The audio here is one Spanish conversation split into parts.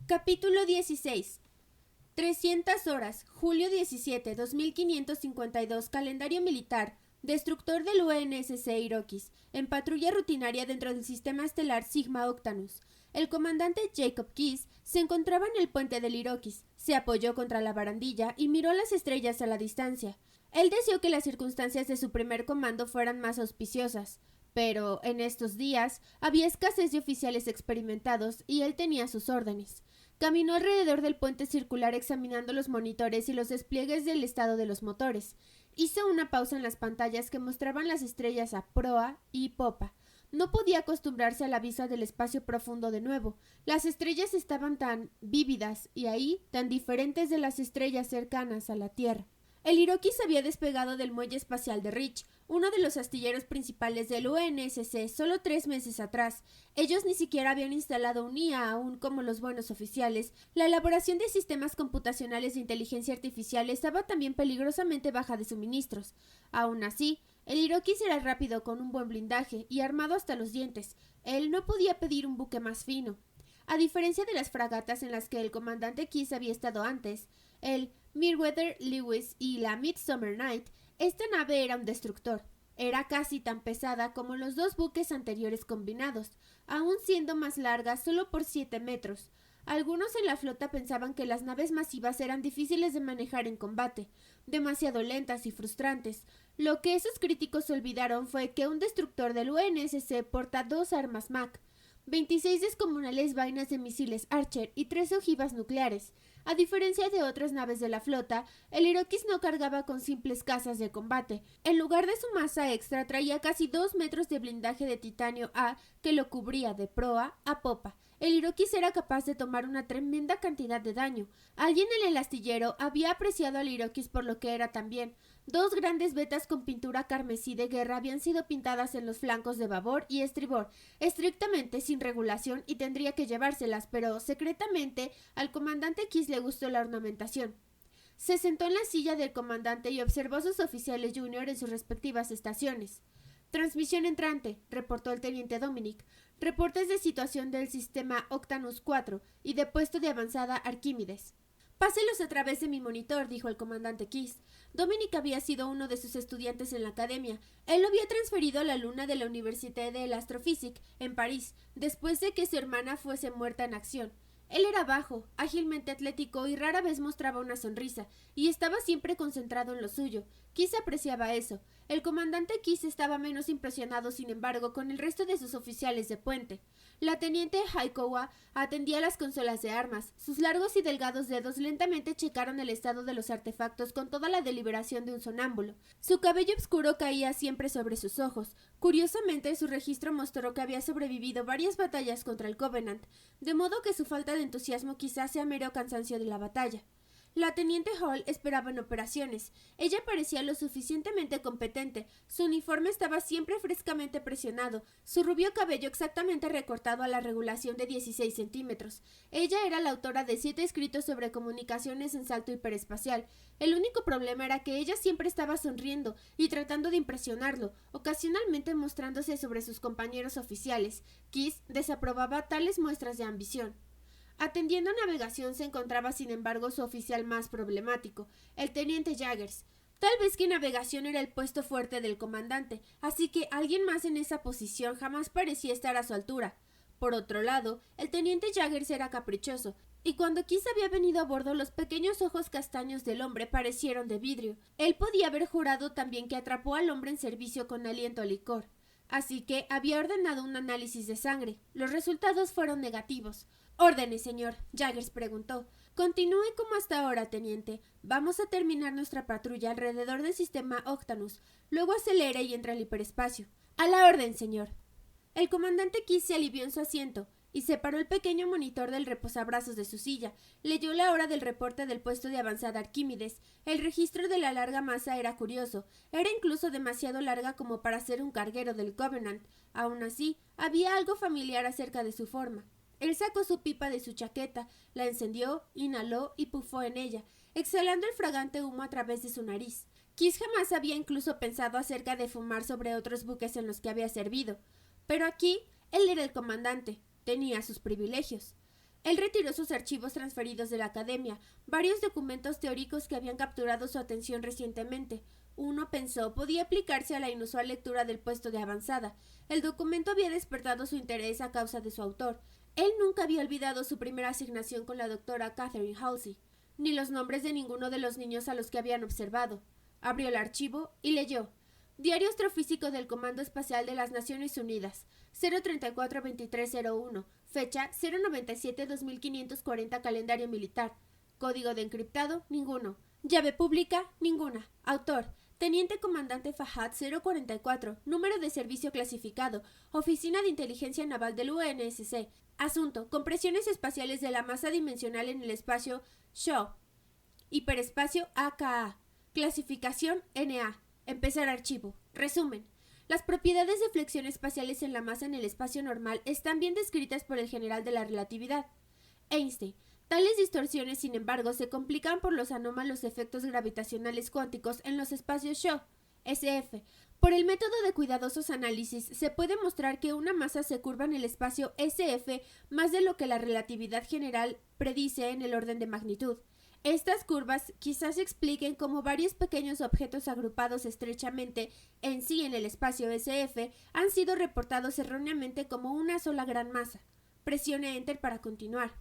Capítulo 16. 300 horas, julio 17, 2552, calendario militar, destructor del UNSC Iroquois, en patrulla rutinaria dentro del sistema estelar Sigma Octanus. El comandante Jacob Keyes se encontraba en el puente del Iroquois, se apoyó contra la barandilla y miró las estrellas a la distancia. Él deseó que las circunstancias de su primer comando fueran más auspiciosas, pero en estos días había escasez de oficiales experimentados y él tenía sus órdenes. Caminó alrededor del puente circular examinando los monitores y los despliegues del estado de los motores. Hizo una pausa en las pantallas que mostraban las estrellas a proa y popa. No podía acostumbrarse a la vista del espacio profundo de nuevo. Las estrellas estaban tan vívidas y ahí tan diferentes de las estrellas cercanas a la Tierra. El Iroquois había despegado del muelle espacial de Rich, uno de los astilleros principales del UNSC, solo 3 meses atrás. Ellos ni siquiera habían instalado un IA aún como los buenos oficiales. La elaboración de sistemas computacionales de inteligencia artificial estaba también peligrosamente baja de suministros. Aún así, el Iroquois era rápido con un buen blindaje y armado hasta los dientes. Él no podía pedir un buque más fino. A diferencia de las fragatas en las que el comandante Keyes había estado antes, el Meriwether Lewis y la Midsummer Night, esta nave era un destructor. Era casi tan pesada como los 2 buques anteriores combinados, aun siendo más larga solo por 7 metros. Algunos en la flota pensaban que las naves masivas eran difíciles de manejar en combate, demasiado lentas y frustrantes. Lo que esos críticos olvidaron fue que un destructor del UNSC porta 2 armas MAC, 26 descomunales vainas de misiles Archer y 3 ojivas nucleares. A diferencia de otras naves de la flota, el Iroquois no cargaba con simples cazas de combate. En lugar de su masa extra, traía casi 2 metros de blindaje de titanio A que lo cubría de proa a popa. El Iroquois era capaz de tomar una tremenda cantidad de daño. Alguien en el astillero había apreciado al Iroquois por lo que era también. 2 grandes vetas con pintura carmesí de guerra habían sido pintadas en los flancos de babor y estribor, estrictamente sin regulación y tendría que llevárselas, pero secretamente al comandante Keyes le gustó la ornamentación. Se sentó en la silla del comandante y observó a sus oficiales junior en sus respectivas estaciones. Transmisión entrante, reportó el teniente Dominic. Reportes de situación del sistema Octanus 4 y de puesto de avanzada Arquímedes. Páselos a través de mi monitor, dijo el comandante Keyes. Dominic había sido uno de sus estudiantes en la academia. Él lo había transferido a la luna de la Université de l'Astrophysique, en París, después de que su hermana fuese muerta en acción. Él era bajo, ágilmente atlético y rara vez mostraba una sonrisa, y estaba siempre concentrado en lo suyo. Keyes apreciaba eso. El comandante Keyes estaba menos impresionado, sin embargo, con el resto de sus oficiales de puente. La teniente Haikowa atendía las consolas de armas. Sus largos y delgados dedos lentamente checaron el estado de los artefactos con toda la deliberación de un sonámbulo. Su cabello oscuro caía siempre sobre sus ojos. Curiosamente, su registro mostró que había sobrevivido varias batallas contra el Covenant, de modo que su falta de entusiasmo quizás sea mero cansancio de la batalla. La teniente Hall esperaba en operaciones. Ella parecía lo suficientemente competente. Su uniforme estaba siempre frescamente presionado, su rubio cabello exactamente recortado a la regulación de 16 centímetros. Ella era la autora de 7 escritos sobre comunicaciones en salto hiperespacial. El único problema era que ella siempre estaba sonriendo y tratando de impresionarlo, ocasionalmente mostrándose sobre sus compañeros oficiales. Keyes desaprobaba tales muestras de ambición. Atendiendo a navegación se encontraba sin embargo su oficial más problemático, el teniente Jaggers. Tal vez que navegación era el puesto fuerte del comandante, así que alguien más en esa posición jamás parecía estar a su altura. Por otro lado, el teniente Jaggers era caprichoso, y cuando Keyes había venido a bordo los pequeños ojos castaños del hombre parecieron de vidrio. Él podía haber jurado también que atrapó al hombre en servicio con aliento a licor. Así que había ordenado un análisis de sangre. Los resultados fueron negativos. «Órdenes, señor», Jaggers preguntó. «Continúe como hasta ahora, teniente. Vamos a terminar nuestra patrulla alrededor del sistema Octanus. Luego acelere y entra al hiperespacio». «A la orden, señor». El comandante Keyes se alivió en su asiento y separó el pequeño monitor del reposabrazos de su silla. Leyó la hora del reporte del puesto de avanzada Arquímedes. El registro de la larga masa era curioso. Era incluso demasiado larga como para ser un carguero del Covenant. Aún así, había algo familiar acerca de su forma. Él sacó su pipa de su chaqueta, la encendió, inhaló y pufó en ella, exhalando el fragante humo a través de su nariz. Keyes jamás había incluso pensado acerca de fumar sobre otros buques en los que había servido. Pero aquí, él era el comandante, tenía sus privilegios. Él retiró sus archivos transferidos de la academia, varios documentos teóricos que habían capturado su atención recientemente. Uno pensó podía aplicarse a la inusual lectura del puesto de avanzada. El documento había despertado su interés a causa de su autor. Él nunca había olvidado su primera asignación con la doctora Catherine Halsey, ni los nombres de ninguno de los niños a los que habían observado. Abrió el archivo y leyó: Diario Astrofísico del Comando Espacial de las Naciones Unidas, 034-2301, fecha 097-2540 calendario militar. Código de encriptado, ninguno. Llave pública, ninguna. Autor, Teniente Comandante Fahad 044, número de servicio clasificado, Oficina de Inteligencia Naval del UNSC. Asunto, compresiones espaciales de la masa dimensional en el espacio SHO. Hiperespacio AKA. Clasificación NA. Empezar archivo. Resumen. Las propiedades de flexión espaciales en la masa en el espacio normal están bien descritas por el general de la relatividad, Einstein. Tales distorsiones, sin embargo, se complican por los anómalos efectos gravitacionales cuánticos en los espacios SHO, SF. Por el método de cuidadosos análisis, se puede mostrar que una masa se curva en el espacio SF más de lo que la relatividad general predice en el orden de magnitud. Estas curvas quizás expliquen cómo varios pequeños objetos agrupados estrechamente en sí en el espacio SF han sido reportados erróneamente como una sola gran masa. Presione Enter para continuar.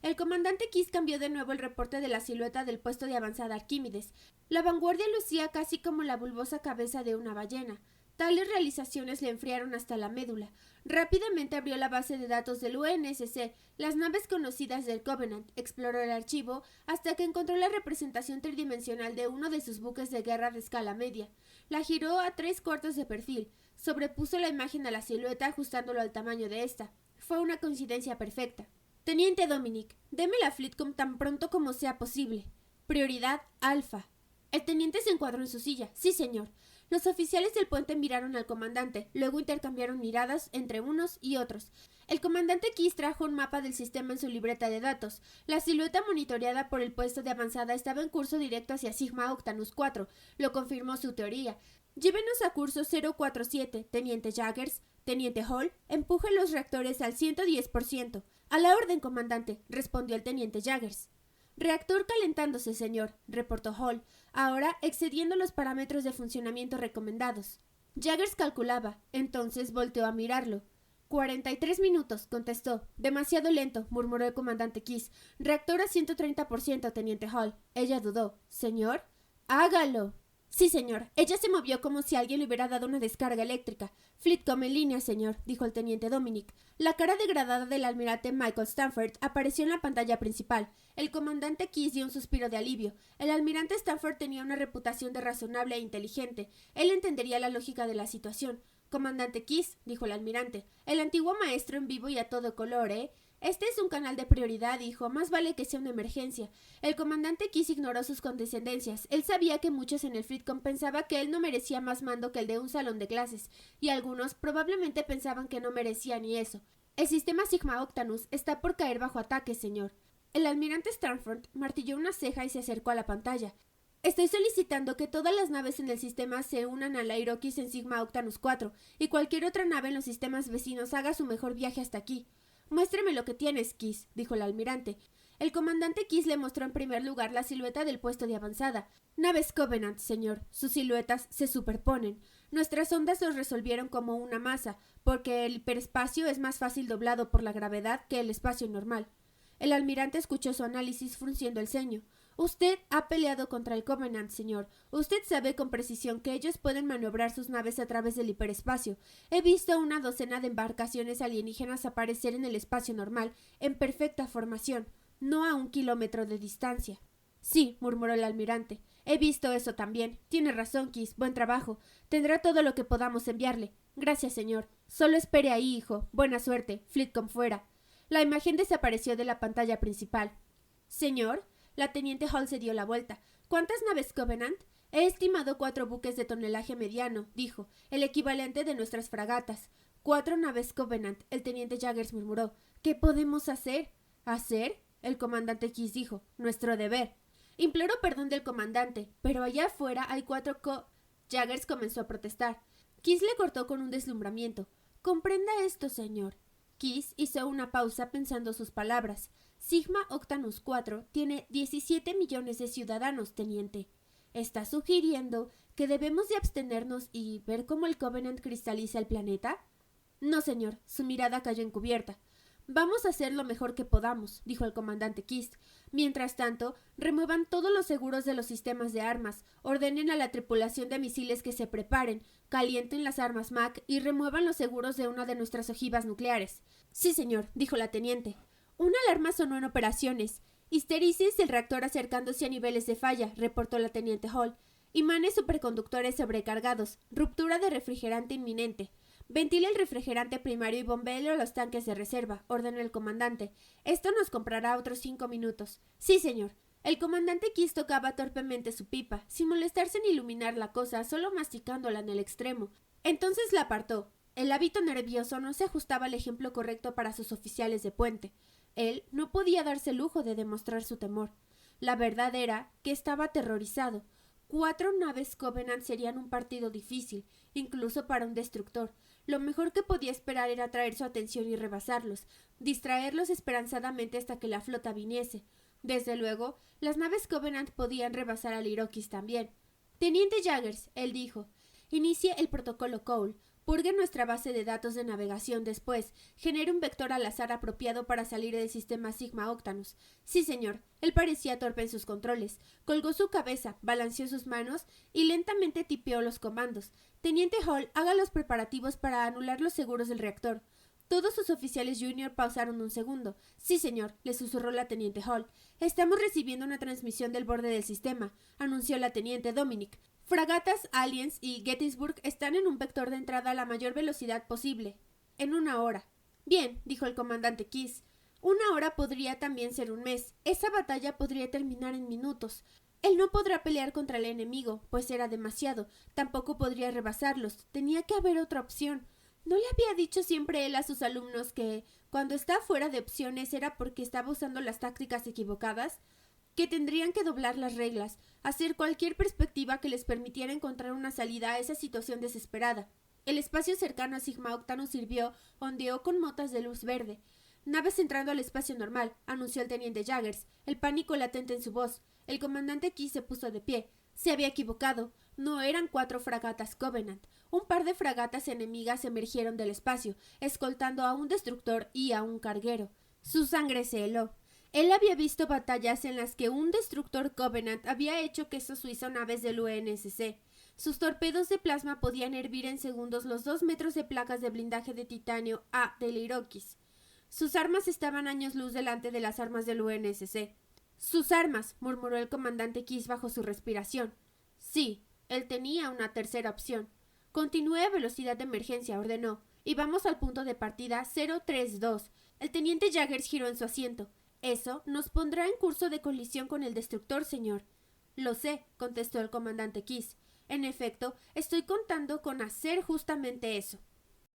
El comandante Kiss cambió de nuevo el reporte de la silueta del puesto de avanzada Arquímedes. La vanguardia lucía casi como la bulbosa cabeza de una ballena. Tales realizaciones le enfriaron hasta la médula. Rápidamente abrió la base de datos del UNSC, las naves conocidas del Covenant, exploró el archivo hasta que encontró la representación tridimensional de uno de sus buques de guerra de escala media. La giró a 3/4 de perfil, sobrepuso la imagen a la silueta ajustándolo al tamaño de esta. Fue una coincidencia perfecta. Teniente Dominic, deme la Fleetcom tan pronto como sea posible. Prioridad Alfa. El teniente se encuadró en su silla. Sí, señor. Los oficiales del puente miraron al comandante, luego intercambiaron miradas entre unos y otros. El comandante Kiss trajo un mapa del sistema en su libreta de datos. La silueta monitoreada por el puesto de avanzada estaba en curso directo hacia Sigma Octanus 4. Lo confirmó su teoría. Llévenos a curso 047, Teniente Jaggers. Teniente Hall, empuje los reactores al 110%. A la orden, comandante, respondió el teniente Jaggers. Reactor calentándose, señor, reportó Hall, ahora excediendo los parámetros de funcionamiento recomendados. Jaggers calculaba, entonces volteó a mirarlo. 43 minutos, contestó. Demasiado lento, murmuró el comandante Kiss. Reactor a 130%, teniente Hall. Ella dudó. ¿Señor? ¡Hágalo! Sí, señor. Ella se movió como si alguien le hubiera dado una descarga eléctrica. Fleetcom en línea, señor, dijo el teniente Dominic. La cara degradada del almirante Michael Stanford apareció en la pantalla principal. El comandante Kiss dio un suspiro de alivio. El almirante Stanford tenía una reputación de razonable e inteligente. Él entendería la lógica de la situación. Comandante Kiss, dijo el almirante, el antiguo maestro en vivo y a todo color, ¿eh? Este es un canal de prioridad, hijo. Más vale que sea una emergencia. El comandante Kiss ignoró sus condescendencias. Él sabía que muchos en el Fleetcom pensaban que él no merecía más mando que el de un salón de clases, y algunos probablemente pensaban que no merecía ni eso. El sistema Sigma Octanus está por caer bajo ataque, señor. El almirante Stanford martilló una ceja y se acercó a la pantalla. Estoy solicitando que todas las naves en el sistema se unan a la Iroquois en Sigma Octanus 4, y cualquier otra nave en los sistemas vecinos haga su mejor viaje hasta aquí. Muéstreme lo que tienes, Kiss, dijo el almirante. El comandante Kiss le mostró en primer lugar la silueta del puesto de avanzada. Naves Covenant, señor. Sus siluetas se superponen. Nuestras ondas los resolvieron como una masa, porque el hiperespacio es más fácil doblado por la gravedad que el espacio normal. El almirante escuchó su análisis frunciendo el ceño. Usted ha peleado contra el Covenant, señor. Usted sabe con precisión que ellos pueden maniobrar sus naves a través del hiperespacio. He visto una docena de embarcaciones alienígenas aparecer en el espacio normal, en perfecta formación, no a 1 kilómetro de distancia. Sí, murmuró el almirante. He visto eso también. Tiene razón, Kiss. Buen trabajo. Tendrá todo lo que podamos enviarle. Gracias, señor. Solo espere ahí, hijo. Buena suerte. Fleetcom fuera. La imagen desapareció de la pantalla principal. Señor, la teniente Hall se dio la vuelta. ¿Cuántas naves Covenant? He estimado 4 buques de tonelaje mediano, dijo, el equivalente de nuestras fragatas. 4 naves Covenant, el teniente Jaggers murmuró. ¿Qué podemos hacer? ¿Hacer? El comandante Kiss dijo. Nuestro deber. Imploro perdón del comandante, pero allá afuera hay 4 Jaggers comenzó a protestar. Kiss le cortó con un deslumbramiento. Comprenda esto, señor. Kiss hizo una pausa pensando sus palabras. Sigma Octanus IV tiene 17 millones de ciudadanos, teniente. ¿Está sugiriendo que debemos de abstenernos y ver cómo el Covenant cristaliza el planeta? No, señor. Su mirada cayó encubierta. Vamos a hacer lo mejor que podamos, dijo el comandante Kiss. Mientras tanto, remuevan todos los seguros de los sistemas de armas, ordenen a la tripulación de misiles que se preparen, calienten las armas MAC y remuevan los seguros de una de nuestras ojivas nucleares. Sí, señor, dijo la teniente. Una alarma sonó en operaciones. Histerisis del reactor acercándose a niveles de falla, reportó la teniente Hall. Imanes superconductores sobrecargados. Ruptura de refrigerante inminente. Ventile el refrigerante primario y bombéelo a los tanques de reserva, ordenó el comandante. Esto nos comprará otros 5 minutos. Sí, señor. El comandante Kiss tocaba torpemente su pipa, sin molestarse en iluminar la cosa, solo masticándola en el extremo. Entonces la apartó. El hábito nervioso no se ajustaba al ejemplo correcto para sus oficiales de puente. Él no podía darse el lujo de demostrar su temor. La verdad era que estaba aterrorizado. 4 naves Covenant serían un partido difícil, incluso para un destructor. Lo mejor que podía esperar era atraer su atención y rebasarlos, distraerlos esperanzadamente hasta que la flota viniese. Desde luego, las naves Covenant podían rebasar al Iroquois también. Teniente Jaggers, él dijo, inicie el protocolo Cole. Purgue nuestra base de datos de navegación después. Genere un vector al azar apropiado para salir del sistema Sigma Octanus. Sí, señor. Él parecía torpe en sus controles. Colgó su cabeza, balanceó sus manos y lentamente tipeó los comandos. Teniente Hall, haga los preparativos para anular los seguros del reactor. Todos sus oficiales junior pausaron un segundo. Sí, señor, le susurró la teniente Hall. Estamos recibiendo una transmisión del borde del sistema, anunció la teniente Dominic. Fragatas Aliens y Gettysburg están en un vector de entrada a la mayor velocidad posible. En 1 hora. Bien, dijo el comandante Kiss. 1 hora podría también ser un mes. Esa batalla podría terminar en minutos. Él no podrá pelear contra el enemigo, pues era demasiado. Tampoco podría rebasarlos. Tenía que haber otra opción. ¿No le había dicho siempre él a sus alumnos que, cuando está fuera de opciones, era porque estaba usando las tácticas equivocadas? Que tendrían que doblar las reglas, hacer cualquier perspectiva que les permitiera encontrar una salida a esa situación desesperada. El espacio cercano a Sigma Octanus sirvió, ondeó con motas de luz verde. Naves entrando al espacio normal, anunció el teniente Jaggers, el pánico latente en su voz. El comandante Kiss se puso de pie. Se había equivocado. No eran 4 fragatas Covenant. Un par de fragatas enemigas emergieron del espacio, escoltando a un destructor y a un carguero. Su sangre se heló. Él había visto batallas en las que un destructor Covenant había hecho queso suizo a naves del UNSC. Sus torpedos de plasma podían hervir en segundos los 2 metros de placas de blindaje de titanio A del Iroquois. Sus armas estaban años luz delante de las armas del UNSC. «Sus armas», murmuró el comandante Kiss bajo su respiración. Sí, él tenía una tercera opción. «Continúe a velocidad de emergencia», ordenó, «y vamos al punto de partida 032». El teniente Jaggers giró en su asiento. «Eso nos pondrá en curso de colisión con el destructor, señor». «Lo sé», contestó el comandante Kiss. «En efecto, estoy contando con hacer justamente eso».